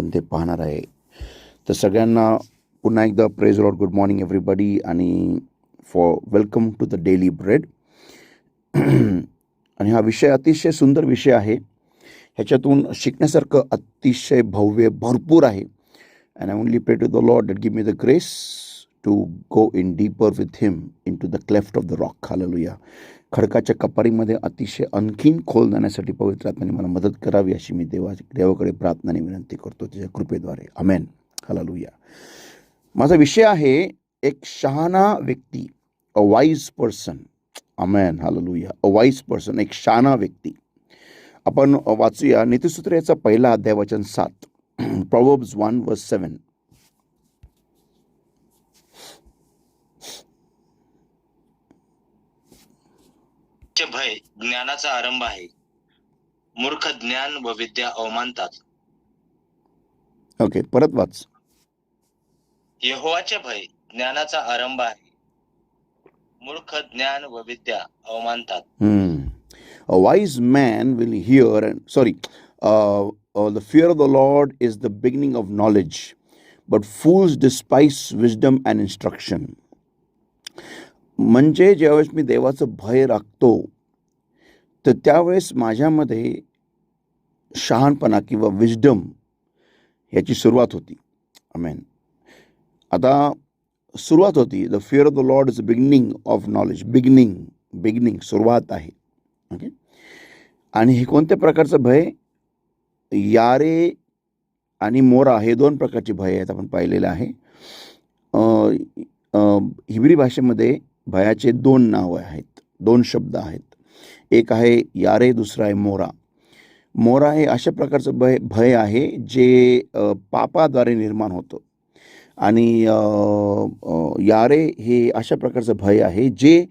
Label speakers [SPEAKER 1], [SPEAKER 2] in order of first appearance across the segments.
[SPEAKER 1] आपण ते पाहणार आहे. तर सगळ्यांना पुन्हा एकदा praise Lord, good morning everybody, आणि welcome to the daily bread. आणि हा विषय अतिशय सुंदर विषय आहे. ह्याच्यातून शिकण्यासारखं अतिशय भव्य भरपूर आहे. And I only pray to the Lord that give me the grace to go in deeper with him into the cleft of the rock. Hallelujah. खडकाच्या कपारीमध्ये अतिशय आणखीन खोल जाण्यासाठी पवित्र आत्म्याने मला मदत करावी अशी मी देवाकडे प्रार्थनाने विनंती करतो, त्याच्या कृपेद्वारे. आमेन. हालेलुया. माझा विषय आहे एक शहाणा व्यक्ती, अ वाईज पर्सन. आमेन. हालेलुया. अ वाईज पर्सन, एक शहाणा व्यक्ती. आपण वाचूया नीतिसूत्र याचा पहिला अध्याय वचन 7, प्रॉव्हर्ब्स 1:7.
[SPEAKER 2] भय ज्ञानाचा आरंभ आहे, मूर्ख ज्ञान व विद्या अवमानतात.
[SPEAKER 1] ओके, परत वाच.
[SPEAKER 2] यहोवाचे भय ज्ञानाचा आरंभ आहे, मूर्ख ज्ञान व विद्या अवमानतात.
[SPEAKER 1] A wise man will hear and the fear of the Lord is the beginning of knowledge, but fools despise wisdom and instruction. म्हणजे ज्यावेळेस मी देवाचं भय राखतो तर त्यावेळेस माझ्यामध्ये शहाणपणा किंवा विजडम ह्याची सुरुवात होती. आमेन. आता सुरुवात होती. The fear of the Lord is the beginning of knowledge. Beginning सुरुवात आहे. ओके. आणि हे कोणत्या प्रकारचं भय? यारे आणि मोरा हे दोन प्रकारचे भय आहेत, आपण पाहिलेलं आहे. हिब्री भाषेमध्ये भयाचे दोन नावं आहेत, दोन शब्द आहेत. एक आहे यारे, दुसरा आहे मोरा. मोरा हे अशा प्रकारचं भय आहे जे पापाद्वारे निर्माण होतं, आणि यारे हे अशा प्रकारचं भय आहे जे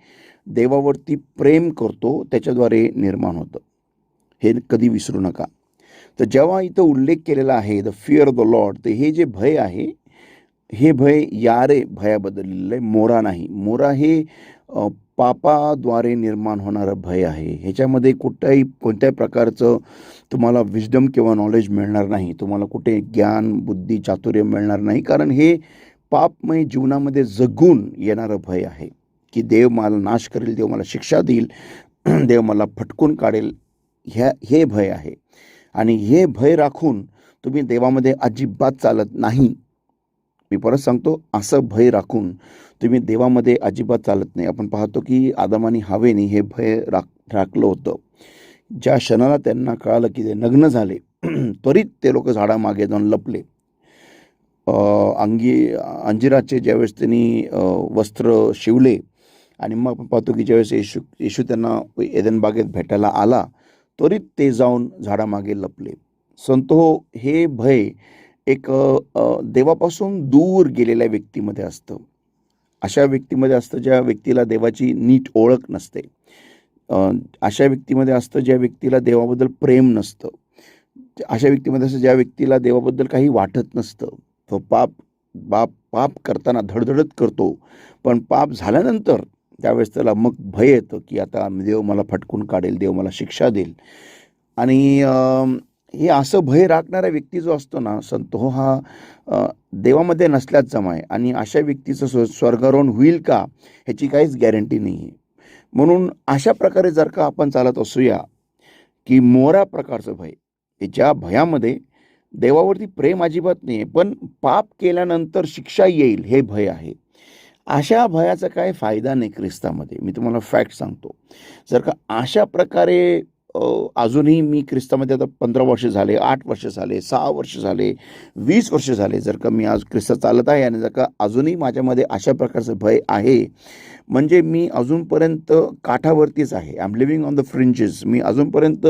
[SPEAKER 1] देवावरती प्रेम करतो त्याच्याद्वारे निर्माण होतं. हे कधी विसरू नका. तर जेव्हा इथं उल्लेख केलेला आहे the fear of the Lord, तर हे जे भय आहे हे भय यारे भयाबद्दल लिहिलं आहे, मोरा नाही. मोरा हे पापाद्वारे निर्माण होणारं भय आहे. ह्याच्यामध्ये कोणत्याही प्रकारचं तुम्हाला विजडम किंवा नॉलेज मिळणार नाही. तुम्हाला कुठे ज्ञान, बुद्धी, चातुर्य मिळणार नाही, कारण हे पापमय जीवनामध्ये जगून येणारं भय आहे की देव मला नाश करेल, देव मला शिक्षा देईल, देव मला फटकून काढेल. हे भय आहे. आणि हे भय राखून तुम्ही देवामध्ये अजिबात चालत नाही. मी परत सांगतो, असं भय राखून तुम्ही देवामध्ये अजिबात चालत नाही. आपण पाहतो की आदम आणि हवेने हे भय राखलं होतं. ज्या क्षणाला त्यांना कळालं की ते नग्न झाले, त्वरित ते लोक झाडामागे जाऊन लपले. अंजिराचे ज्यावेळेस त्यांनी वस्त्र शिवले, आणि मग आपण पाहतो की ज्यावेळेस येशू त्यांना एदेन बागेत भेटायला आला, त्वरित ते जाऊन झाडामागे लपले. संतो, हे भय एक देवापासून दूर गेलेल्या व्यक्तीमध्ये असतं. अशा व्यक्तीमध्ये असतं ज्या व्यक्तीला देवाची नीट ओळख नसते. अशा व्यक्तीमध्ये असतं ज्या व्यक्तीला देवाबद्दल प्रेम नसतं. अशा व्यक्तीमध्ये असतं ज्या व्यक्तीला देवाबद्दल काही वाटत नसतं. तो पाप करताना धडधडत करतो, पण पाप झाल्यानंतर त्यावेळेस त्याला मग भय येतं की आता देव मला फटकून काढेल, देव मला शिक्षा देईल. आणि हे असं भय राखणारा व्यक्ती जो असतो ना संतो, हा देवामध्ये नसल्याच जमा आहे. आणि अशा व्यक्तीचं स्वर्गारोहण होईल का ह्याची काहीच गॅरंटी नाही आहे. म्हणून अशा प्रकारे जर का आपण चालत असूया की मोरा प्रकारचं भय, ज्या भयामध्ये देवावरती प्रेम अजिबात नाही आहे, पण पाप केल्यानंतर शिक्षा येईल हे भय आहे, अशा भयाचा काय फायदा नाही ख्रिस्तामध्ये. मी तुम्हाला फॅक्ट सांगतो. जर का अशा प्रकारे अजूनही मी ख्रिस्तामध्ये आता 15 वर्ष झाले, 8 वर्ष झाले, 6 वर्ष झाले, 20 वर्ष झाले, जर का मी आज ख्रिस्त चालत आहे आणि जर का अजूनही माझ्यामध्ये अशा प्रकारचं भय आहे, म्हणजे मी अजूनपर्यंत काठावरतीच आहे. I am living on the fringes. मी अजूनपर्यंत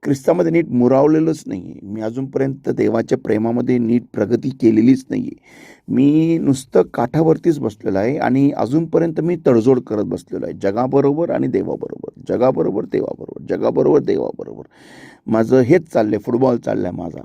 [SPEAKER 1] ख्रिस्तामध्ये नीट मुरावलेलंच नाही आहे. मी अजूनपर्यंत देवाच्या प्रेमामध्ये नीट प्रगती केलेलीच नाही आहे. मी नुसतं काठावरतीच बसलेलं आहे आणि अजूनपर्यंत मी तडजोड करत बसलेलो आहे जगाबरोबर आणि देवाबरोबर, जगाबरोबर देवाबरोबर, जगाबरोबर देवाबरोबर. माझं हेच चाललं आहे, फुटबॉल चालला आहे माझा.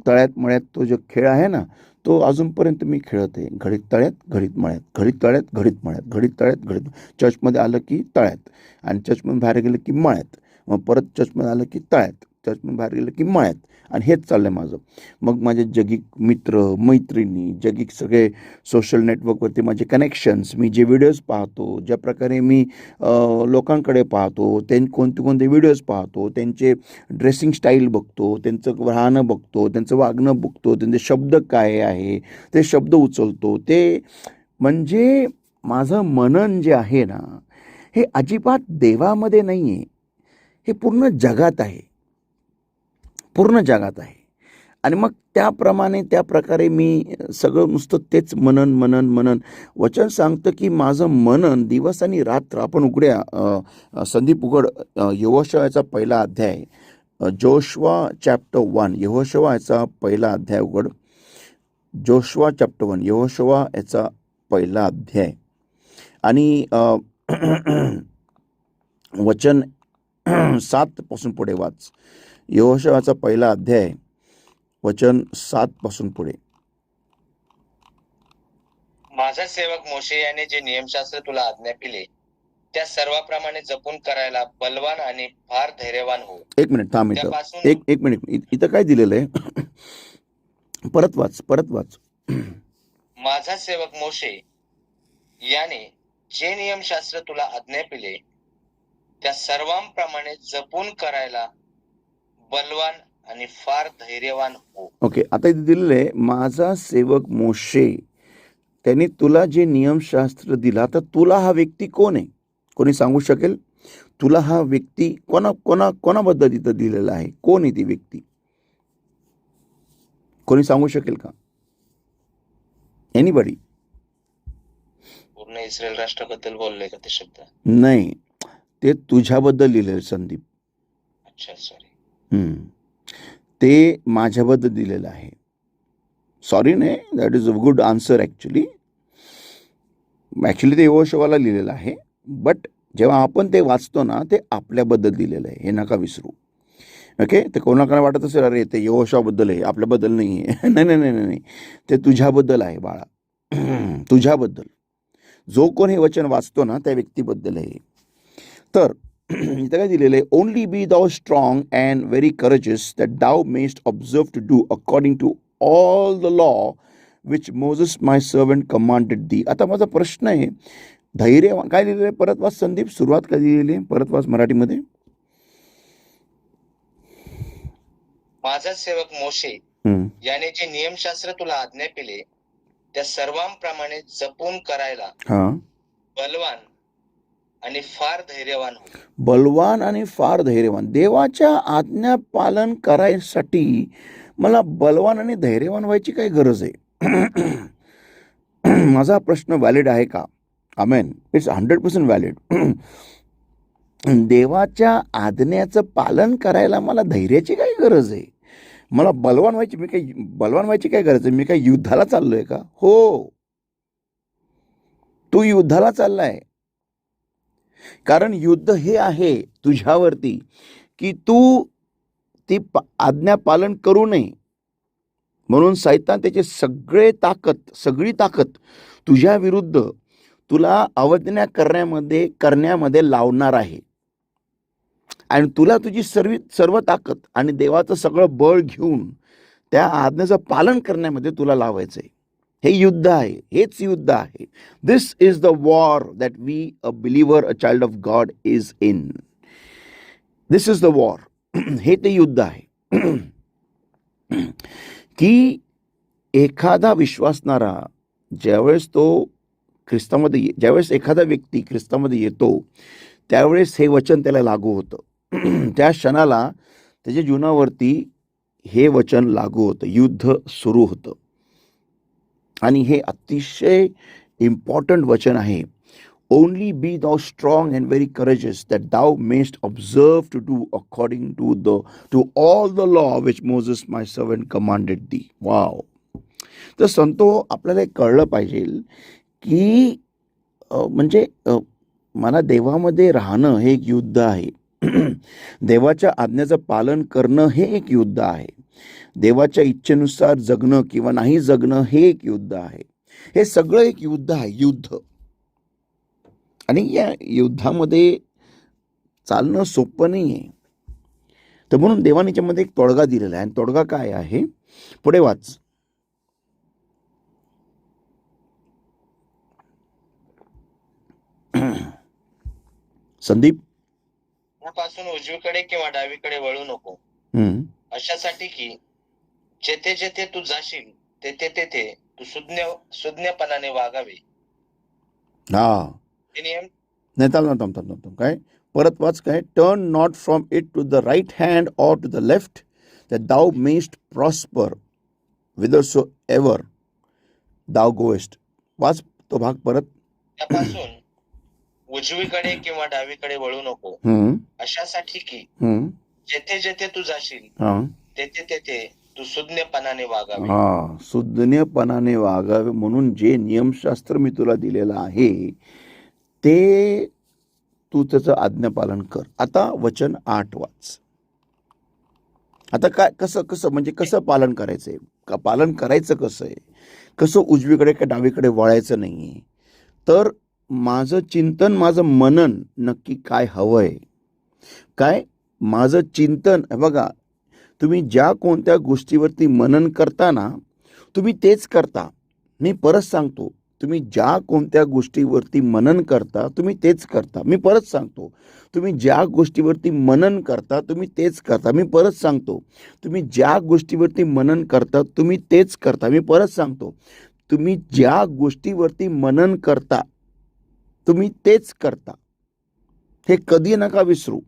[SPEAKER 1] तळ्यात मळ्यात तो जो खेळ आहे ना, तो अजूनपर्यंत मी खेळत आहे. घडीत तळ्यात, घडीत मळ्यात, घडीत तळ्यात, घडीत मळ्यात, घडीत तळ्यात, घडीत. चर्चमध्ये आलं की तळ्यात, आणि चर्चमध्ये बाहेर गेलं की मळ्यात, मग परत चर्चमध्ये आलं की तळ्यात. त्यातून बाहेर गेलं की मळ्यात. आणि हेच चाललं आहे माझं. मग माझे जगिक मित्र मैत्रिणी, जगिक सगळे सोशल नेटवर्कवरती माझे कनेक्शन्स, मी जे व्हिडिओज पाहतो, ज्या प्रकारे मी लोकांकडे पाहतो, कोणते कोणते व्हिडिओज पाहतो, त्यांचे ड्रेसिंग स्टाईल बघतो, त्यांचं राहणं बघतो, त्यांचं वागणं बघतो, त्यांचे शब्द काय आहे ते शब्द उचलतो. ते म्हणजे माझं मनन जे आहे ना, हे अजिबात देवामध्ये नाही आहे, हे पूर्ण जगात आहे, पूर्ण जगात आहे. आणि मग त्याप्रमाणे त्या प्रकारे मी सगळं नुसतं तेच मनन मनन मनन. वचन सांगतं की माझं मनन दिवस आणि रात्र. आपण उघड्या संदीप उघड यहोशुआचा पहिला अध्याय, जोशुआ चॅप्टर 1, यहोशुआ याचा पहिला अध्याय उघड. जोशुआ चॅप्टर 1, यहोशुआ याचा पहिला अध्याय आणि वचन 7 पासून पुढे वाच. यहोशुआचा पहिला अध्याय वचन 7 पासून पुढे.
[SPEAKER 2] माझा सेवक मोशे याने जे नियमशास्त्र तुला आज्ञा केले त्या सर्वाप्रमाणे जपून करायला बलवान आणि फार धैर्यवान हो.
[SPEAKER 1] एक मिनिट थांब इथं.
[SPEAKER 2] त्यापासून
[SPEAKER 1] एक मिनिट इथं काय दिलेलं आहे? परत वाच.
[SPEAKER 2] माझा सेवक मोशे याने जे नियमशास्त्र तुला आज्ञा केले त्या सर्वांप्रमाणे जपून करायला बलवान आणि फार धैर्यवान हो.
[SPEAKER 1] ओके, आता इथे दिलेलं आहे माझा सेवक मोशे त्याने तुला जे नियमशास्त्र दिला. तर तुला हा व्यक्ती कोण आहे? कोणी सांगू शकेल? तुला हा व्यक्ती कोणाबद्दल इथं दिलेला आहे? कोण आहे ती व्यक्ती? कोणी सांगू शकेल का? एनीबडी?
[SPEAKER 2] पूर्ण इस्रायल राष्ट्राबद्दल बोलले का ते शब्द?
[SPEAKER 1] नाही, ते तुझ्याबद्दल लिहिलेलं संदीप.
[SPEAKER 2] अच्छा, सॉरी.
[SPEAKER 1] ते माझ्याबद्दल दिलेलं आहे. सॉरी नाही, that is a good answer. Actually ते यहोशुआला लिहिलेलं आहे. बट जेव्हा आपण ते वाचतो ना, ते आपल्याबद्दल दिलेलं आहे, हे नका विसरू. ओके, ते कोणाकडे वाटत असेल अरे ते यहोशुआबद्दल आहे, आपल्याबद्दल नाही आहे. नाही, ते तुझ्याबद्दल आहे बाळा. तुझ्याबद्दल. जो कोण हे वचन वाचतो ना त्या व्यक्तीबद्दल आहे. तर इथं काय दिलेलं आहे? Only be thou strong and very courageous that thou mayest observe to do according to all the law which Moses my servant commanded thee. आता माझा प्रश्न आहे, धैर्य काय लिहिलेलं आहे? परत वाच संदीप, सुरुवात काय दिलेली आहे? परत वाच मराठीमध्ये.
[SPEAKER 2] माझा सेवक मोशे याने जे नियमशास्त्र तुला आज्ञा केले त्या सर्वांप्रमाणे जपून करायला बलवान आणि फार धैर्यवान हो. बलवान
[SPEAKER 1] आणि फार धैर्यवान. देवाच्या आज्ञा पालन करायसाठी मला बलवान आणि धैर्यवान व्हायची काय गरज आहे? माझा प्रश्न व्हॅलिड आहे का? आमेन. It's 100% valid. देवाच्या आज्ञेचं पालन करायला मला धैर्याची काय गरज आहे? मला बलवान व्हायची काय गरज आहे? मी काय युद्धाला चाललोय का? हो, तू युद्धाला चाललाय. कारण युद्ध हे आहे तुझ्यावरती की तू ती आज्ञा पालन करू नये. म्हणून सैतान त्याची सगळी ताकद तुझ्या विरुद्ध तुला अवज्ञा करण्यामध्ये लावणार आहे. आणि तुला तुझी सर्व ताकद आणि देवाचं सगळं बळ घेऊन त्या आज्ञेचं पालन करण्यामध्ये तुला लावायचं आहे. हे युद्ध आहे, हेच युद्ध आहे. This is the war that we a believer, a child of God is in. This is the war. हे ते युद्ध आहे की एखादा विश्वासणारा ज्यावेळेस एखादा व्यक्ती ख्रिस्तामध्ये येतो त्यावेळेस हे वचन त्याला लागू होतं. त्या क्षणाला त्याच्या जीवनावरती हे वचन लागू होतं, युद्ध सुरू होतं. आणि हे अतिशय इम्पॉर्टंट वचन आहे. Only be thou strong and very courageous that thou mayest observe to do according to all the law which Moses my servant commanded thee. Wow. तर संतो, आपल्याला कळलं पाहिजे की म्हणजे मला देवामध्ये राहणं हे एक युद्ध आहे. देवाच्या आज्ञेचं पालन करणं हे एक युद्ध आहे. देवाच्या इच्छेनुसार जगणं किंवा नाही जगणं हे एक युद्ध आहे. हे सगळं एक युद्ध आहे, युद्ध. आणि या युद्धामध्ये चालणं सोपं नाही आहे. तर म्हणून देवाने याच्यामध्ये एक तोडगा दिलेला आहे. आणि तोडगा काय आहे? पुढे वाच. संदीप.
[SPEAKER 2] त्यापासून उजवीकडे किंवा डावीकडे वळू नको,
[SPEAKER 1] हम्म.
[SPEAKER 2] अशासाठी की जेथे जेथे तू जाशील तेथे तेथे तू सुज्ञपणाने वागावे.
[SPEAKER 1] हा
[SPEAKER 2] हे नियम
[SPEAKER 1] नाही, थांब. काय परत वाच. काय? Turn not from it to the right hand or to the left that thou mayest prosper whithersoever thou goest. वाच तो भाग परत.
[SPEAKER 2] त्यापासून उजवीकडे किंवा डावीकडे वळू नको,
[SPEAKER 1] हम्म.
[SPEAKER 2] अशासाठी की
[SPEAKER 1] हम्म.
[SPEAKER 2] जेथे जेथे तू जाशील
[SPEAKER 1] हा
[SPEAKER 2] तेथे तेथे तू सुज्ञपणाने वागावे.
[SPEAKER 1] हा सुज्ञपणाने वागावे म्हणून जे नियमशास्त्र मी तुला दिलेलं आहे ते तू त्याचं आज्ञापालन कर. आता वचन 8 वाच. आता काय कसं कसं म्हणजे कसं पालन करायचंय? का पालन करायचं कसं आहे? कसं उजवीकडे का डावीकडे वळायचं नाहीये? तर माझं चिंतन, माझं मनन नक्की काय हवंय? काय माझं चिंतन? बघा, तुम्ही ज्या कोणत्या गोष्टीवरती मनन करता ना, तुम्ही तेच करता. मी परत सांगतो, तुम्ही ज्या कोणत्या गोष्टीवरती मनन करता तुम्ही तेच करता. मी परत सांगतो, तुम्ही ज्या गोष्टीवरती मनन करता तुम्ही तेच करता. मी परत सांगतो, तुम्ही ज्या गोष्टीवरती मनन करता तुम्ही तेच करता. मी परत सांगतो, तुम्ही ज्या गोष्टीवरती मनन करता तुम्ही तेच करता. हे कधी नका विसरू.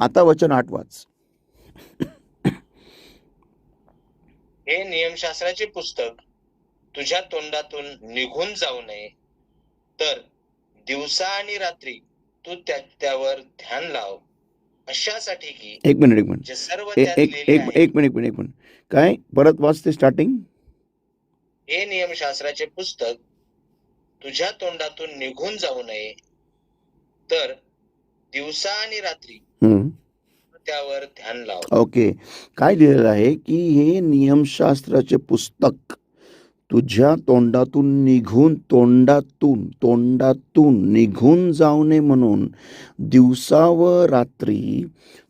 [SPEAKER 1] आता वचन 8 वाच.
[SPEAKER 2] हे नियमशास्त्राचे पुस्तक तुझ्या तोंडातून निघून जाऊ नये, तर दिवसा आणि रात्री तू त्यावर ध्यान लाव, अशासाठी की
[SPEAKER 1] एक मिनिट
[SPEAKER 2] जे सर्व
[SPEAKER 1] ए-
[SPEAKER 2] त्यात
[SPEAKER 1] एक
[SPEAKER 2] लिहिले
[SPEAKER 1] एक
[SPEAKER 2] आहे.
[SPEAKER 1] एक मिनिट काय? परत वाचते स्टार्टिंग.
[SPEAKER 2] हे नियमशास्त्राचे पुस्तक तुझ्या तोंडातून निघून जाऊ नये, तर दिवसा आणि रात्री त्यावर ध्यान लाव.
[SPEAKER 1] ओके. काय लिहिलेलं आहे की हे नियमशास्त्राचे पुस्तक तुझ्या तोंडातून निघून जाऊ नये म्हणून दिवसा व रात्री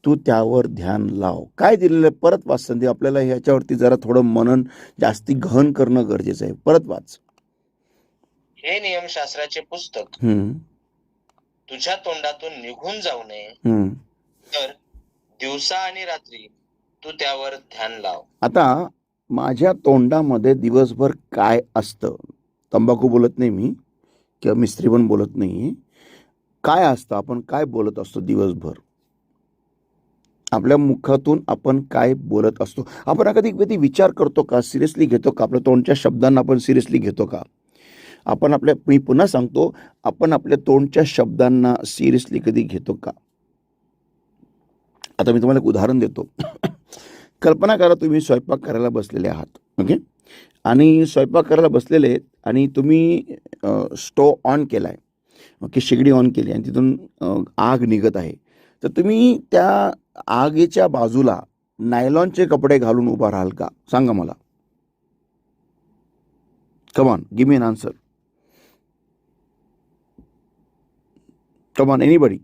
[SPEAKER 1] तू त्यावर ध्यान लाव. काय दिलेलं आहे? परत वाच संधी. आपल्याला ह्याच्यावरती जरा थोडं मनन जास्ती गहन करणं गरजेचं आहे. परत वाच.
[SPEAKER 2] हे नियमशास्त्राचे पुस्तक तुझ्या तोंडातून निघून जाऊ नये, तर दिवसा आणि रात्री तू त्यावर ध्यान लाव. आता
[SPEAKER 1] माझ्या तोंडामध्ये दिवसभर काय असतं? तंबाखू बोलत नाही मी, किंवा मिस्त्री पण बोलत नाही. काय असतं? आपण काय बोलत असतो दिवसभर? आपल्या मुखातून आपण काय बोलत असतो? आपण कधी कधी विचार करतो का? सिरियसली घेतो का? आपल्या तोंडच्या शब्दांना आपण सिरियसली घेतो का? मी पुन्हा सांगतो, आपण आपल्या तोंडच्या शब्दांना सिरियसली कधी घेतो का? आता मी तुम्हाला एक उदाहरण देतो. कल्पना करा, तुम्ही स्वयंपाक करायला बसलेले आहात. ओके. आणि स्वयंपाक करायला बसलेले आहेत आणि तुम्ही स्टोव ऑन केला आहे. ओके. शेगडी ऑन केली आणि तिथून आग निघत आहे. तर तुम्ही त्या आगीच्या बाजूला नायलॉनचे कपडे घालून उभा राहाल का? सांगा मला. Come on, give me N answer. Come on, anybody?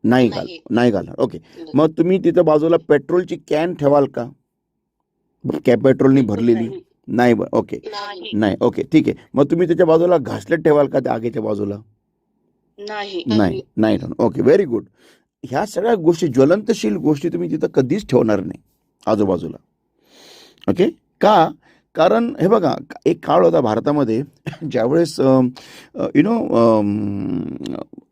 [SPEAKER 1] नाही घालणार. ओके. मग तुम्ही तिथं बाजूला पेट्रोलची कॅन ठेवाल का? पेट्रोलनी भरलेली? नाही. ओके. नाही. ओके, ठीक आहे. मग तुम्ही त्याच्या बाजूला घासलेट ठेवाल का त्या आगीच्या बाजूला? नाही. Okay, very good. ह्या सगळ्या गोष्टी, ज्वलंतशील गोष्टी तुम्ही तिथं कधीच ठेवणार नाही आजूबाजूला. ओके. का? कारण हे बघा, एक काळ होता भारतामध्ये ज्यावेळेस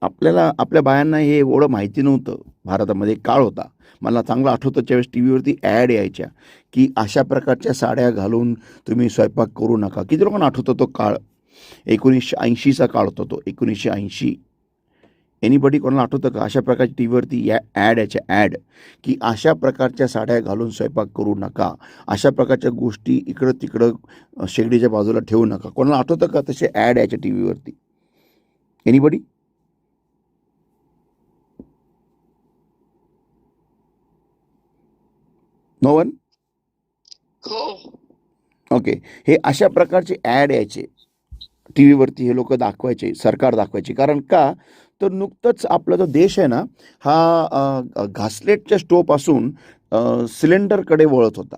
[SPEAKER 1] आपल्याला आपल्या बायांना हे एवढं माहिती नव्हतं. भारतामध्ये एक काळ होता, मला चांगलं आठवतं, त्यावेळेस टी व्हीवरती ॲड यायच्या की अशा प्रकारच्या साड्या घालून तुम्ही स्वयंपाक करू नका. किती लोकांना आठवतो तो काळ? 1980चा काळ होता तो. 1980. एनीबडी? कोणाला आठवतं का? अशा प्रकारची टी व्हीवरती या ॲड याच्या ॲड की अशा प्रकारच्या साड्या घालून स्वयंपाक करू नका, अशा प्रकारच्या गोष्टी इकडं तिकडं शेगडीच्या बाजूला ठेवू नका. कोणाला आठवतं का तसे ॲड याच्या टी व्हीवरती? एनीबडी? No one? ओके. हे अशा प्रकारचे ॲड यायचे टी व्हीवरती, हे लोक दाखवायचे, सरकार दाखवायचे. कारण का? तर नुकतंच आपला जो देश आहे ना, हा घासलेटच्या स्टोव्हपासून सिलेंडरकडे वळत होता.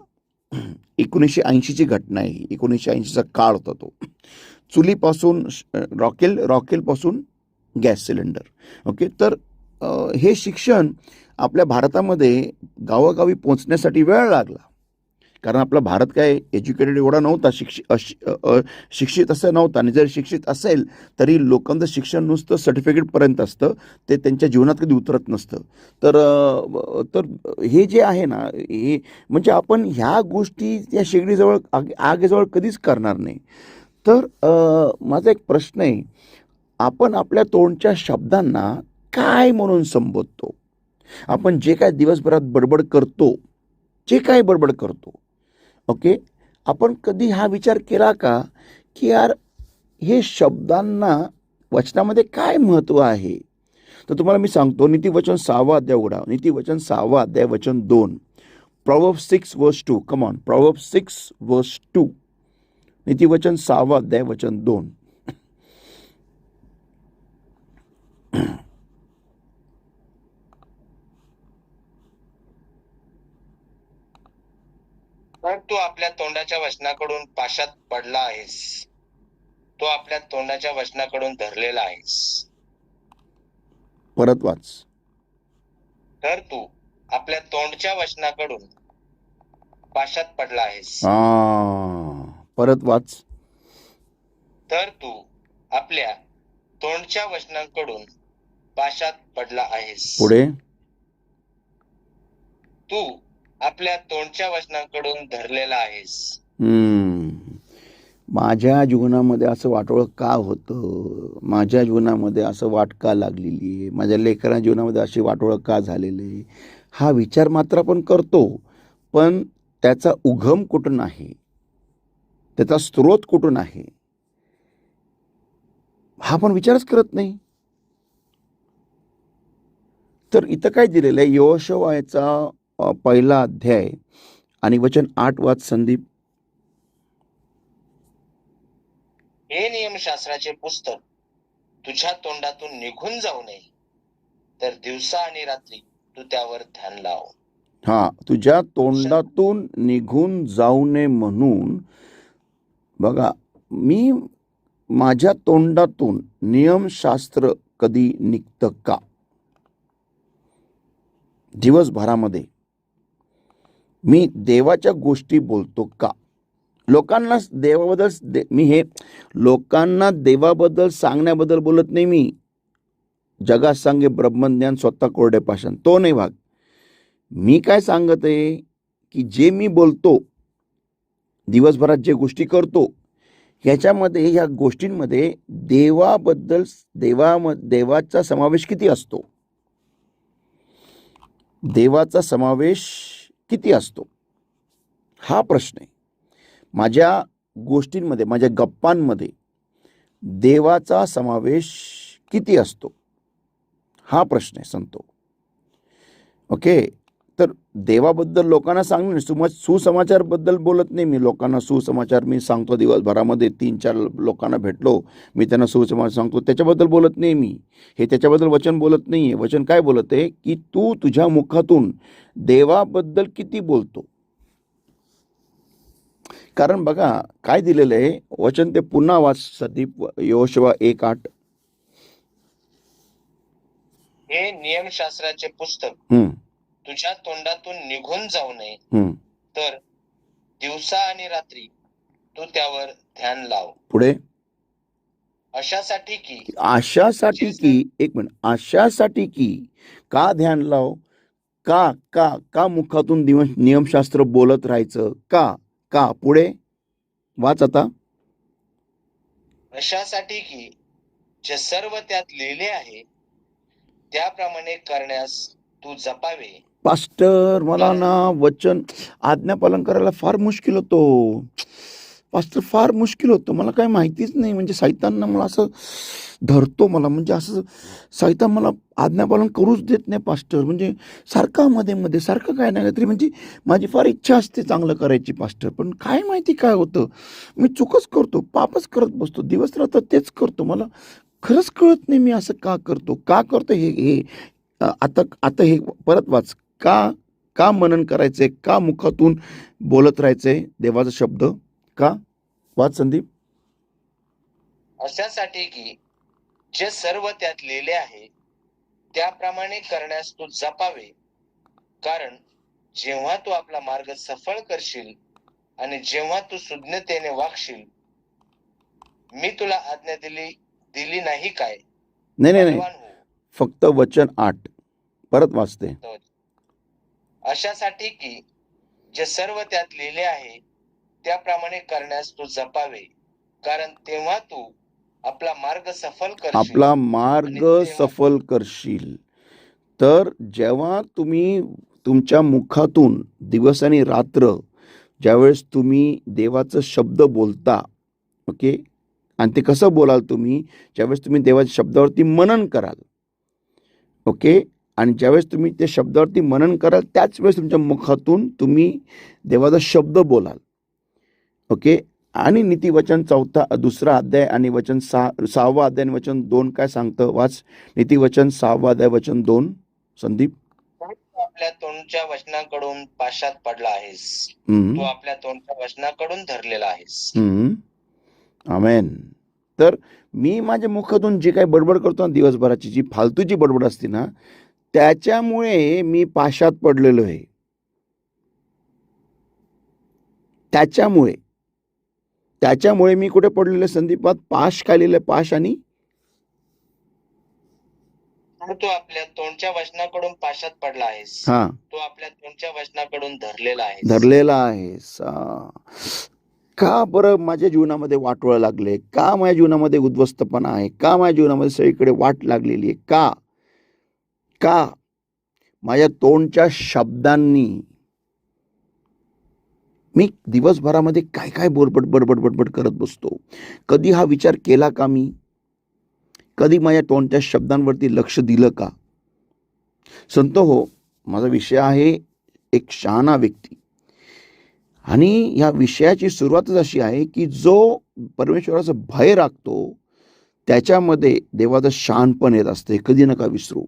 [SPEAKER 1] 1980ची घटना आहे ही. 1980चा काळ होता तो. चुलीपासून रॉकेलपासून गॅस सिलेंडर. ओके, तर हे शिक्षण आपल्या भारतामध्ये गावोगावी पोहोचण्यासाठी वेळ लागला. कारण आपला भारत काय एज्युकेटेड एवढा नव्हता, शिक्षित असं नव्हता. आणि जर शिक्षित असेल तरी लोकांचं शिक्षण नुसतं सर्टिफिकेटपर्यंत असतं, ते त्यांच्या जीवनात कधी उतरत नसतं. तर हे जे आहे ना, हे म्हणजे आपण ह्या गोष्टी या शेगडीजवळ आगीजवळ कधीच करणार नाही. तर माझा एक प्रश्न आहे, आपण आपल्या तोंडच्या शब्दांना काय म्हणून संबोधतो? आपण जे काय दिवसभरात बडबड करतो, ओके, आपण कधी हा विचार केला का की यार हे शब्दांना वचनामध्ये काय महत्त्व आहे? तर तुम्हाला मी सांगतो, नीतिवचन 6वा अध्याय उघडा. नीतिवचन 6वा अध्याय वचन 2. Proverbs 6:2. Come on, Proverbs 6:2. नीतिवचन 6वा अध्याय वचन 2.
[SPEAKER 2] तर तू आपल्या तोंडाच्या वचनाकडून पाशात पडला आहेस. तो आपल्या तोंडाच्या वचनाकडून धरलेला आहेस.
[SPEAKER 1] परत वाच.
[SPEAKER 2] तर तू आपल्या तोंडच्या वचनाकडून पाशात पडला आहेस.
[SPEAKER 1] परत वाच.
[SPEAKER 2] तर तू आपल्या तोंडच्या वचनाकडून पाशात पडला आहेस.
[SPEAKER 1] पुढे.
[SPEAKER 2] तू आपल्या तोंडच्या वचनाकडून धरलेला आहेस.
[SPEAKER 1] माझ्या जीवनामध्ये असं वाटोळं का होतं? माझ्या जीवनामध्ये असं वाट का लागलेली आहे? माझ्या लेकरांच्या जीवनामध्ये अशी वाटोळं का झालेली आहे? हा विचार मात्र आपण करतो, पण त्याचा उगम कुठून आहे, त्याचा स्रोत कुठून आहे, हा पण विचारच करत नाही. तर इथं काय दिलेलं आहे? यहोशुआचा पहिला अध्याय आणि वचन 8 वाच संदीप.
[SPEAKER 2] हे नियमशास्त्राचे पुस्तक तुझ्या तोंडातून निघून जाऊ नये, तर दिवसा आणि रात्री तू त्यावर ध्यान लाव.
[SPEAKER 1] तुझ्या तोंडातून निघून जाऊ नये म्हणून. बघा, मी माझ्या तोंडातून नियमशास्त्र कधी निघतं का? दिवसभरामध्ये मी देवाच्या गोष्टी बोलतो का? लोकांना लोकांना देवाबद्दल सांगण्याबद्दल बोलत नाही मी. जगात सांगे ब्रह्मज्ञान, स्वतः कोरडे पाषाण, तो नाही भाग. मी काय सांगत आहे की जे मी बोलतो, दिवसभरात जे गोष्टी करतो, ह्याच्यामध्ये, ह्या गोष्टींमध्ये देवाचा समावेश किती असतो? देवाचा समावेश किती असतो हा प्रश्न आहे. माझ्या गोष्टींमध्ये, माझ्या गप्पांमध्ये देवाचा समावेश किती असतो हा प्रश्न आहे संतो. ओके, तर देवाबद्दल लोकांना सांगणे, सुसमाचारबद्दल बोलत नाही मी. लोकांना सुसमाचार मी सांगतो दिवसभरामध्ये. 3-4 लोकांना भेटलो, मी त्यांना सुसमाचार सांगतो, त्याच्याबद्दल बोलत नाही मी. हे त्याच्याबद्दल वचन बोलत नाही आहे. वचन काय बोलत आहे की तू तुझ्या मुखातून देवाबद्दल किती बोलतो. कारण बघा काय दिलेलं आहे वचन, ते पुन्हा वाच संदीप. यहोशुआ 1:8.
[SPEAKER 2] हे नियमशास्त्राचे पुस्तक तुझ्या तोंडातून निघून जाऊ नये, तर दिवसा आणि रात्री तू त्यावर ध्यान लाव.
[SPEAKER 1] पुढे.
[SPEAKER 2] अशासाठी की
[SPEAKER 1] एक मिनिट, अशासाठी की का ध्यान लाव? का मुखातून नियमशास्त्र बोलत राहायचं? का पुढे वाच आता.
[SPEAKER 2] अशासाठी की जे सर्व त्यात लिहिले आहे त्याप्रमाणे करण्यास तू जपावे.
[SPEAKER 1] पास्टर, मला ना वचन आज्ञापालन करायला फार मुश्किल होतो पास्टर, फार मुश्किल होतं. मला काय माहितीच नाही. म्हणजे सैताननं मला असं धरतो, मला म्हणजे असं सैतान मला आज्ञापालन करूच देत नाही पास्टर. म्हणजे सारखा मध्ये सारखं काय नाही तरी, म्हणजे माझी फार इच्छा असते चांगलं करायची पास्टर, पण काय माहिती काय होतं, मी चुकच करतो, पापच करत बसतो, दिवस रात्र तेच करतो. मला खरंच कळत नाही मी असं का करतो, का करतो हे हे आता आता हे परत वाच. का मनन करायचंय, का मुखातून बोलत राहायचंय देवाचा शब्द, का? वाच संदीप.
[SPEAKER 2] अशासाठी की जे सर्व त्यात लिहिले आहे त्याप्रमाणे करण्यास तू जपावे, कारण जेव्हा तू आपला मार्ग सफळ करशील आणि जेव्हा तू सुज्ञतेने वागशील, मी तुला आज्ञा दिली नाही काय?
[SPEAKER 1] नाही नाही नाही,
[SPEAKER 2] बलवान हो.
[SPEAKER 1] फक्त वचन 8 परत वाचते.
[SPEAKER 2] अशासाठी की जे सर्व त्यात लिहिले आहे त्याप्रमाणे करण्यास तू जपावे, कारण तेव्हा तू आपला मार्ग सफल करशील.
[SPEAKER 1] आपला मार्ग सफल करशील. तर जेव्हा तुम्ही तुमच्या मुखातून दिवस आणि रात्र ज्यावेळेस तुम्ही देवाचा शब्द बोलता, ओके, आणि ते कसं बोलाल तुम्ही? ज्यावेळेस तुम्ही देवाच्या शब्दावरती मनन कराल, ओके, आणि ज्यावेळेस तुम्ही त्या शब्दावरती मनन कराल त्याच वेळेस तुमच्या मुखातून तुम्ही देवाचा शब्द बोलाल, ओके. आणि नीतिवचन 2 अध्याय आणि वचन 6वा अध्याय आणि वचन 2 काय सांगतं? वाच. नीतिवचन 6वा अध्याय वचन 2 संदीप.
[SPEAKER 2] तू आपल्या तोंडच्या वचनाकडून पाशात पडला आहेस, तू आपल्या तोंडच्या वचनाकडून धरलेला आहेस.
[SPEAKER 1] आमेन. तर मी माझ्या मुखातून जे काही बडबड करतो ना दिवसभराची, जी फालतूची बडबड असते ना, त्याच्यामुळे मी पाशात पडलेलो आहे. त्याच्यामुळे मी कुठे पडलेलो संदीपात? पाश काय लिहिलं? पाश आणि
[SPEAKER 2] तू आपल्या तोंडच्या वचनाकडून पाशात पडला आहेस,
[SPEAKER 1] हा,
[SPEAKER 2] तू आपल्या तोंडच्या वचनाकडून धरलेला आहेस. का बरं माझ्या जीवनामध्ये वाटोळं लागले? का माझ्या जीवनामध्ये उद्ध्वस्तपणा आहे? का माझ्या जीवनामध्ये सगळीकडे वाट लागलेली आहे? का माझ्या तोंडच्या शब्दांनी मी दिवसभरामध्ये काय काय बडबड करत बसतो? कधी हा विचार केला का मी? कधी माझ्या तोंडच्या शब्दांवरती लक्ष दिलं का? संत हो, माझा विषय आहे एक शहाणा व्यक्ती, आणि या विषयाची सुरुवातच अशी आहे की जो परमेश्वराचं भय राखतो त्याच्यामध्ये देवाचं शहाणपण येत असते. कधी नका विसरू.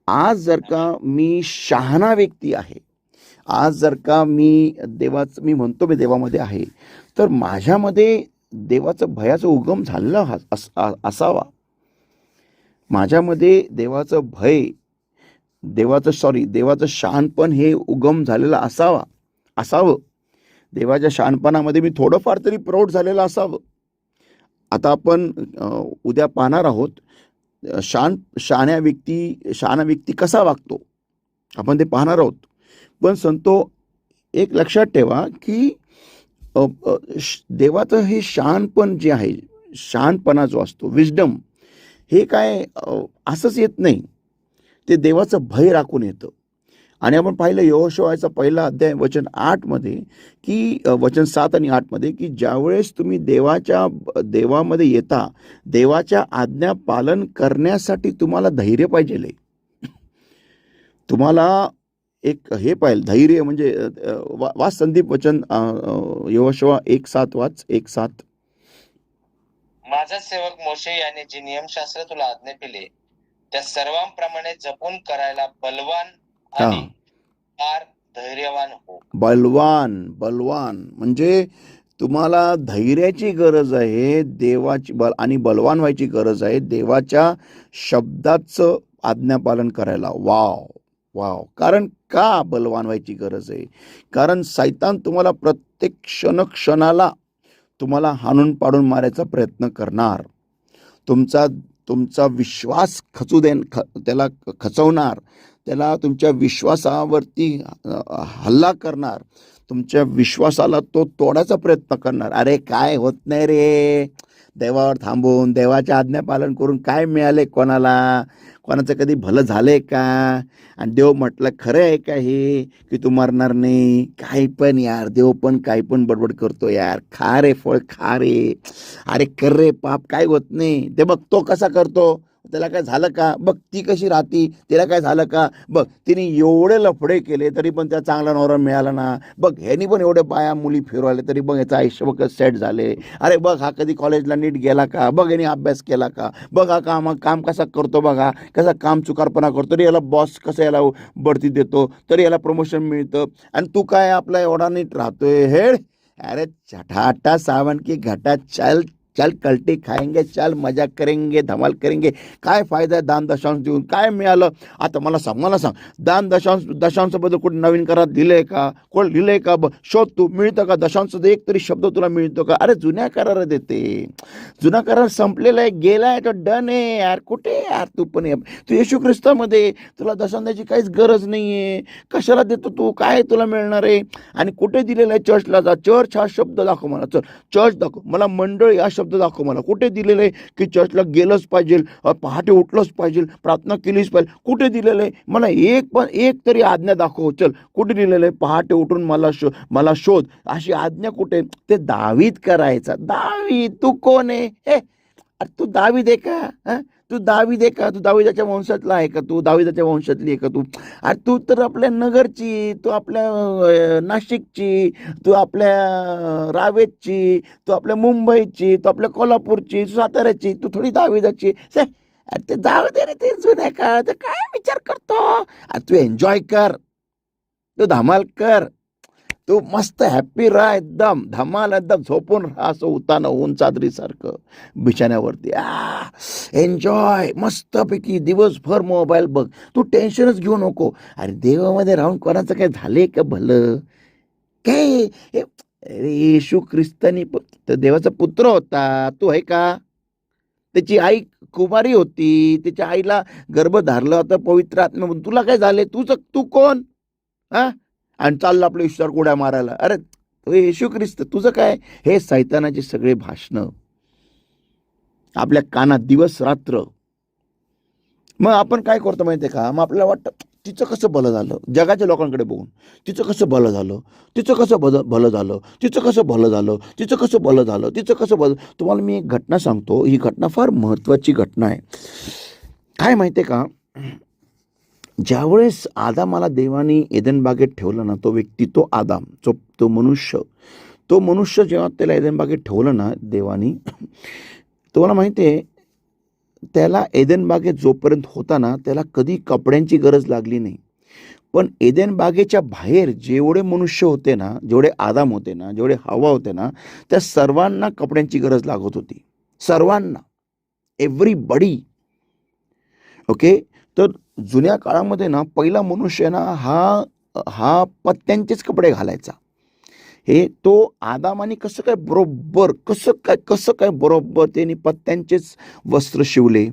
[SPEAKER 2] आज जर का मी शहाणा व्यक्ती आहे, आज जर का मी म्हणतो मी देवामध्ये आहे, तर माझ्यामध्ये देवाचं भयाचा उगम झालेला असावा. माझ्यामध्ये देवाचं भय, देवाचं शहाणपण हे उगम झालेलं असावं. देवाच्या शहाणपणामध्ये मी थोडंफार तरी प्रौढ झालेलं असावं. आता आपण उद्या पाहणार आहोत शहाणा व्यक्ती कसा वागतो, आपण ते पाहणार आहोत. पण संतो, एक लक्षात ठेवा की देवाचं हे शहाणपण जे आहे, शहाणपणा जो असतो, विजडम, हे काय असंच येत नाही. ते देवाचं भय राखून येतं. आणि आपण पाहिलं यहोशुआचा 1 अध्याय वचन 8 मध्ये की वचन 7 आणि 8 मध्ये की ज्यावेळेस तुम्ही देवामध्ये येता, देवाच्या आज्ञा पालन करण्यासाठी तुम्हाला धैर्य पाहिजे. तुम्हाला एक हे पाहिजे धैर्य. म्हणजे वाच संदीप वचन यहोशुआ 1:7 वाच. 1:7. माझा सेवक मोशे याने जे नियमशास्त्र तुला आज्ञा केले त्या सर्वांप्रमाणे जपून करायला बलवान आणि फार धैर्यवान हो. बलवान म्हणजे तुम्हाला धैर्याची गरज आहे, देवाची आणि बलवान व्हायची गरज आहे, देवाच्या शब्दाचं आज्ञापालन करायला. वाव. कारण का बलवान व्हायची गरज आहे? कारण शैतान तुम्हाला प्रत्येक क्षणाला तुम्हाला हाणून पाडून मारायचा प्रयत्न करणार. तुमचा विश्वास त्याला खचवणार, त्याला तुमच्या विश्वासावरती हल्ला करणार, तुमच्या विश्वासाला तो तोडायचा प्रयत्न करणार. अरे काय होत नाही रे, देवावर थांबून देवाच्या आज्ञा पालन करून काय मिळाले कोणाला? कोणाचं कधी भलं झालंय का? आणि देव म्हटलं खरं आहे का हे की तू मरणार नाही? काही पण यार, देव पण काही पण बडबड करतो यार. खा रे फळ, खा रे. अरे कर रे पाप, काय होत नाही. ते बघ तो कसा करतो,
[SPEAKER 1] त्याला काय झालं का, बघ ती कशी राहती, तिला काय झालं का, बघ तिने एवढे लफडे केले तरी पण त्या चांगला नवरा मिळाला ना, बघ ह्यानी पण एवढे बाया मुली फिरवले तरी बघ याचं आयुष्य बघ सेट झाले, अरे बघ हा कधी कॉलेजला नीट गेला का, बघ याने अभ्यास केला का, बघ हा काम कसा करतो, बघा कसा काम चुकारपणा करतो, तरी याला बॉस कसं याला बढती देतो, तरी याला प्रमोशन मिळतं, आणि तू काय आपला एवढा नीट राहतोय हेड. अरे छठाटा सावन की घटा, चल चल कल्टी खाएंगे, चल मजा करेंगे, धमाल करेंगे. काय फायदा आहे दान दशांश देऊन, काय मिळालं. आता मला सांग दान दशांशबद्दल कुठे नवीन करार दिलंय का, कोण लिहिलंय का, शोध तू, मिळतं का दशांशचा एक तरी शब्द तुला मिळतो का. अरे जुन्या करार देते, जुना करार संपलेला आहे, गेलाय तो, डन आहे यार. कुठे यार तू पण, तू येशू ख्रिस्तामध्ये, तुला दशांशाची काहीच गरज नाहीये, कशाला देतो तू, काय तुला मिळणार आहे. आणि कुठे दिलेलं आहे, चर्चला जा, चर्च हा शब्द दाखव मला, चर्च दाखव मला, मंडळ हा शब्द दाखव मला, कुठे दिलेलं आहे की चर्चला गेलंच पाहिजे, पहाटे उठलंच पाहिजे, प्रार्थना केलीच पाहिजे, कुठे दिलेलं आहे मला, एक तरी आज्ञा दाखव. चल कुठे दिलेलं आहे, पहाटे उठून मला शोध, अशी आज्ञा कुठे. ते दावीद करायचा. दावीद, तू कोण आहे, तू दावीद आहे का, तू दावीद आहे का, तू दाविदाच्या वंशातला आहे का, तू दाविदाच्या वंशातली आहे का तू. अरे तू तर आपल्या नगरची, तू आपल्या नाशिकची, तू आपल्या रावेतची, तू आपल्या मुंबईची, तू आपल्या कोल्हापूरची, तू साताऱ्याची, तू थोडी दाविदाची. अरे ते जाऊ दे रे, ते जुन्या का, ते काय विचार करतो. अरे तू एन्जॉय कर, तू धमाल कर, तू मस्त हॅप्पी राहा, एकदम धमाल, एकदम झोपून राहा असं उतानं ऊन चादरीसारखं बिछाण्यावरती. एन्जॉय मस्तपैकी दिवसभर मोबाईल बघ, तू टेन्शनच घेऊ नको. अरे देवामध्ये राहून कोणाचं काय झालंय का भलं काय. अरे येशू ख्रिस्तानी देवाचा पुत्र होता, तू आहे का. त्याची आई कुमारी होती, त्याच्या आईला गर्भ धारला होता पवित्र आत्म्यामधून. तुला काय झाले, तू कोण, आणि चाललं आपलं ईश्वर उड्या मारायला. अरे येशू ख्रिस्त, तुझं काय. हे सैतानाचे सगळे भाषणं आपल्या कानात दिवस रात्र. मग आपण काय करतो माहिती आहे का, मग आपल्याला वाटतं तिचं कसं भलं झालं, जगाच्या लोकांकडे बघून तिचं कसं भलं झालं, तिचं कसं भलं झालं, तिचं कसं भलं झालं, तिचं कसं भलं झालं, तिचं कसं भलं. तुम्हाला मी एक घटना सांगतो, ही घटना फार महत्त्वाची घटना आहे. काय माहिती आहे का, ज्यावेळेस आदामाला देवाने एदन बागेत ठेवलं ना, तो व्यक्ती, तो आदाम, तो मनुष्य जेव्हा त्याला एदन बागेत ठेवलं ना देवानी, तुम्हाला माहिती आहे त्याला एदन बागेत जोपर्यंत होता ना, त्याला कधी कपड्यांची गरज लागली नाही. पण एदन बागेच्या बाहेर जेवढे मनुष्य होते ना, जेवढे आदाम होते ना, जेवढे हवा होते ना, त्या सर्वांना कपड्यांची गरज लागत होती, सर्वांना, एव्हरीबडी. ओके. तर जुन्या काळामध्ये ना, पहिला मनुष्य ना हा पत्त्यांचेच कपडे घालायचा. हे तो आदामाने कसं काय बरोबर त्यांनी पत्त्यांचेच वस्त्र शिवले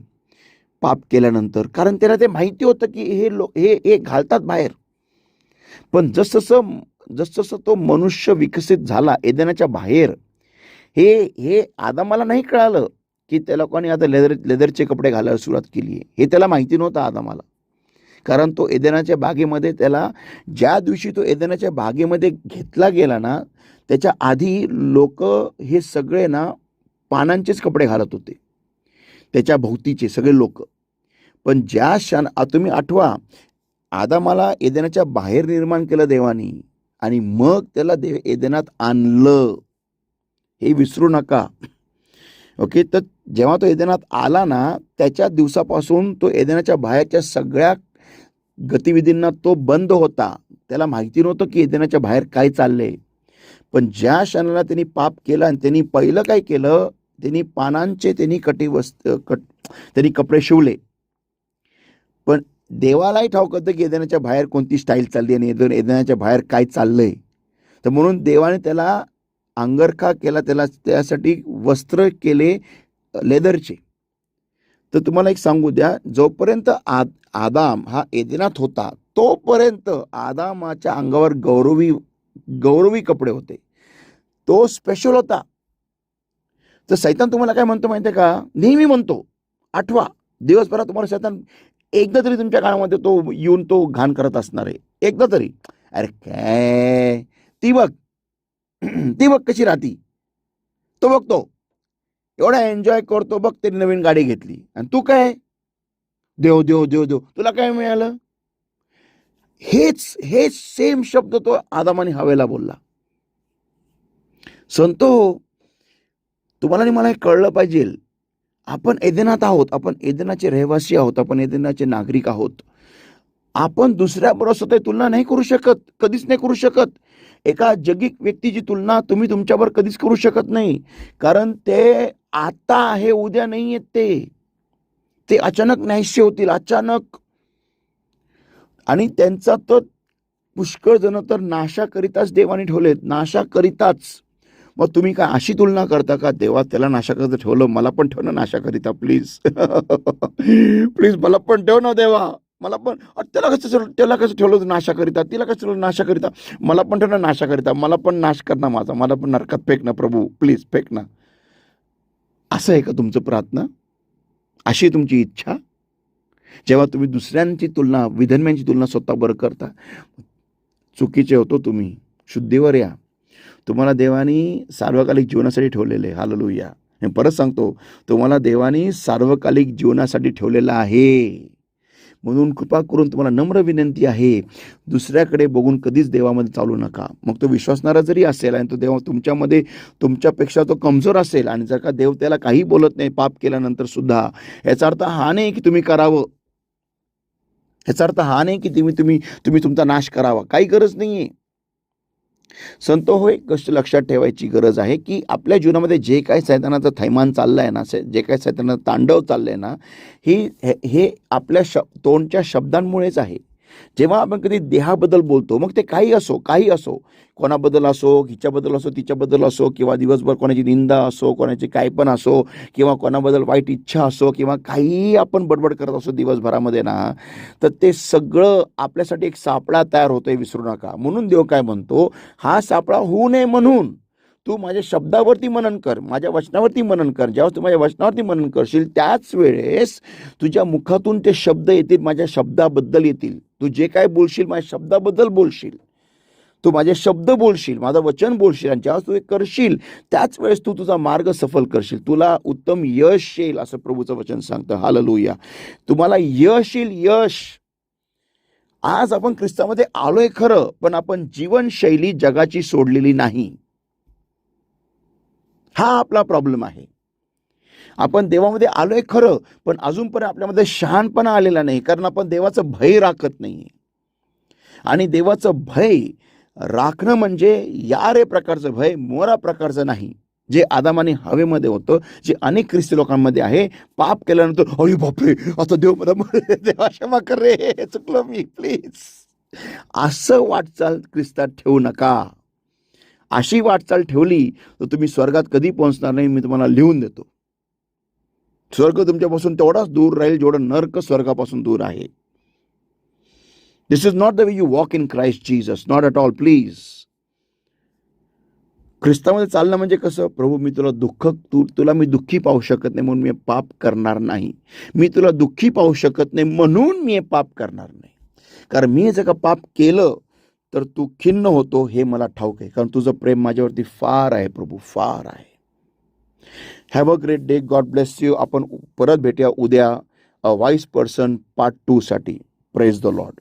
[SPEAKER 1] पाप केल्यानंतर, कारण त्याला ते माहिती होतं की हे घालतात बाहेर. पण जसं तो मनुष्य विकसित झाला एदेनाच्या बाहेर, हे आदामाला नाही कळालं की त्या लोकांनी आता लेदरचे कपडे घालायला सुरुवात केली आहे. हे त्याला माहिती नव्हतं आदामाला, कारण तो एदेनाच्या बागेमध्ये, त्याला ज्या दिवशी तो एदेनाच्या बागेमध्ये घेतला गेला ना, त्याच्या आधी लोक हे सगळे ना पानांचेच कपडे घालत होते, त्याच्या भोवतीचे सगळे लोक. पण तुम्ही आठवा, आदामाला एदेनाच्या बाहेर निर्माण केलं देवानी, आणि मग त्याला एदेनात आणलं, हे विसरू नका. ओके. तर जेव्हा तो एदेनात आला ना, त्याच्या दिवसापासून तो एदेनाच्या बाहेरच्या सगळ्या गतिविधींना तो बंद होता. त्याला माहिती नव्हतं की एदेनाच्या बाहेर काय चाललंय. पण ज्या क्षणाला त्यांनी पाप केलं आणि त्यांनी पहिलं काय केलं, त्यांनी पानांचे त्यांनी त्यांनी कपडे शिवले. पण देवालाही ठाऊक होतं की एदेनाच्या बाहेर कोणती स्टाईल चालली आणि एदेनाच्या बाहेर काय चाललंय. तर म्हणून देवाने त्याला अंगरखा केला, त्याला त्यासाठी वस्त्र केले लेदरचे. तर तुम्हाला एक सांगू द्या, जोपर्यंत आदाम हा एदेनात होता, तोपर्यंत आदामाच्या अंगावर गौरवी कपडे होते, तो स्पेशल होता. तर सैतान तुम्हाला काय म्हणतो माहिती आहे का, नेहमी म्हणतो, आठवा, दिवसभरात तुम्हाला सैतान एकदा तरी तुमच्या काळामध्ये तो येऊन तो घाण करत असणार आहे, एकदा तरी. अरे काय ती बघ कशी राहती, तो बघतो एवढा एन्जॉय करतो, बघ तरी नवीन गाडी घेतली, आणि तू काय देव देव देव देव, तुला काय मिळालं? हेच सेम शब्द तो आदामाने हवेला बोलला. संतो, तुम्हाला आणि मला हे कळलं पाहिजे, आपण एदेनात आहोत, आपण एदेनाचे रहिवासी आहोत, आपण एदेनाचे नागरिक आहोत. आपण दुसऱ्याबरोबर स्वतः तुलना नाही करू शकत, कधीच नाही करू शकत. एका जगिक व्यक्तीची तुलना तुम्ही तुमच्यावर कधीच करू शकत नाही, कारण ते आता आहे, उद्या नाही आहेत. ते अचानक नाहीसे होतील, अचानक. आणि त्यांचा तर पुष्कळ जण तर नाशाकरिताच देवाने ठेवलेत, नाशाकरिताच. मग तुम्ही काय अशी तुलना करता का, देवा त्याला नाशाकरिता ठेवलं, मला पण ठेव ना नाशाकरिता प्लीज. प्लीज मला पण ठेव ना देवा, मला पण. त्याला कसं ठेवलं होतं नाशाकरिता, तिला कसं ठेवलं नाशाकरिता, मला पण ठेव ना नाशाकरिता, मला पण नाश कर ना माझा, मला पण नरकात फेक ना प्रभू, प्लीज फेक ना. असं आहे का तुमचं प्रार्थना? अशी तुमची इच्छा? जेव्हा तुम्ही दुसऱ्यांची तुलना, विधर्म्यांची तुलना स्वतःबरोबर करता, चुकीचे होतो तुम्ही. शुद्धीवर या. तुम्हाला देवानी सार्वकालिक जीवनासाठी ठेवलेले. हालेलुया. मी परत सांगतो, तुम्हाला देवानी सार्वकालिक जीवनासाठी ठेवलेलं आहे. म्हणून कृपा करून तुम्हाला नम्र विनंती आहे, दुसऱ्याकडे बघून कधीच देवामध्ये चालू नका. मग तो विश्वासणारा जरी असेल आणि तो देव तुमच्यामध्ये तुमच्यापेक्षा तो कमजोर असेल, आणि जर का देव त्याला काही बोलत नाही पाप केल्यानंतर सुद्धा, याचा अर्थ हा नाही की तुम्ही करावं, याचा अर्थ हा नाही की तुम्ही तुमचा नाश करावा, काही गरज नाहीये. संत हो, एक गोष्ट लक्षात ठेवायची गरज आहे की आपल्या जीवनामध्ये जे काही सैतानाचं थैमान चाललंय ना, जे काही सैतानाचं तांडव चाललंय ना, हे आपल्या तोंडच्या शब्दांमुळेच आहे. जेव्हा आपण कधी देहाबद्दल बोलतो, मग ते काही असो, कोणाबद्दल असो, हिच्याबद्दल असो, तिच्याबद्दल असो, किंवा दिवसभर कोणाची निंदा असो, कोणाची काय पण असो, किंवा कोणाबद्दल वाईट इच्छा असो, किंवा काहीही आपण बडबड करत असो दिवसभरामध्ये ना, तर ते सगळं आपल्यासाठी एक सापळा तयार होतोय, विसरू नका. म्हणून देव काय म्हणतो, हा सापळा होऊ नये म्हणून तू माझ्या शब्दावरती मनन कर, माझ्या वचनावरती मनन कर. जेव्हा तू माझ्या वचनावरती मनन करशील, त्याच वेळेस तुझ्या मुखातून ते शब्द येतील, माझ्या शब्दाबद्दल येतील. तू जे काय बोलशील, माझ्या शब्दाबद्दल बोलशील, तू माझे शब्द बोलशील, माझं वचन बोलशील, आणि जेव्हा तू हे करशील, त्याच वेळेस तू तुझा मार्ग सफल करशील, तुला उत्तम यश येईल, असं प्रभूचं वचन सांगतं. हालेलुया. तुम्हाला यश येईल, यश. आज आपण ख्रिस्तामध्ये आलोय खरं, पण आपण जीवनशैली जगाची सोडलेली नाही. हा आपला प्रॉब्लेम आहे. आपण देवामध्ये आलोय खरं, पण अजूनपर्यंत आपल्यामध्ये शहाणपणा आलेला नाही, कारण आपण देवाचं भय राखत नाहीये. आणि देवाचं भय राखणं म्हणजे या रे प्रकारचं भय, मोरा प्रकारचं नाही, जे आदामाने हवेमध्ये होतं, जे अनेक ख्रिस्ती लोकांमध्ये आहे. पाप केल्यानंतर अरे बापरे, आता देव मला देवा क्षमा कर रे, चुकलो मी, प्लीज. असं वाटचाल ख्रिस्तात ठेवू नका. अशी वाटचाल ठेवली तर तुम्ही स्वर्गात कधी पोहोचणार नाही. मी तुम्हाला लिहून देतो, स्वर्ग तुमच्यापासून तेवढाच दूर राहील जेवढं नरक स्वर्गापासून दूर आहे. This is not the way you walk in Christ Jesus, not at all, please. ख्रिस्तामध्ये चालणं म्हणजे कसं, प्रभू मी तुला मी दुःखी पाहू शकत नाही म्हणून मी पाप करणार नाही. मी तुला दुःखी पाहू शकत नाही म्हणून मी पाप करणार नाही. कारण मी जर का पाप केलं तर तू खिन्न होतो, हे मला ठाऊक आहे, कारण तुझं प्रेम माझ्यावरती फार आहे प्रभू, फार आहे. Have a great day. God bless you. आपण परत भेटूया उद्या वाईस पर्सन पार्ट 2 साठी. Praise the Lord.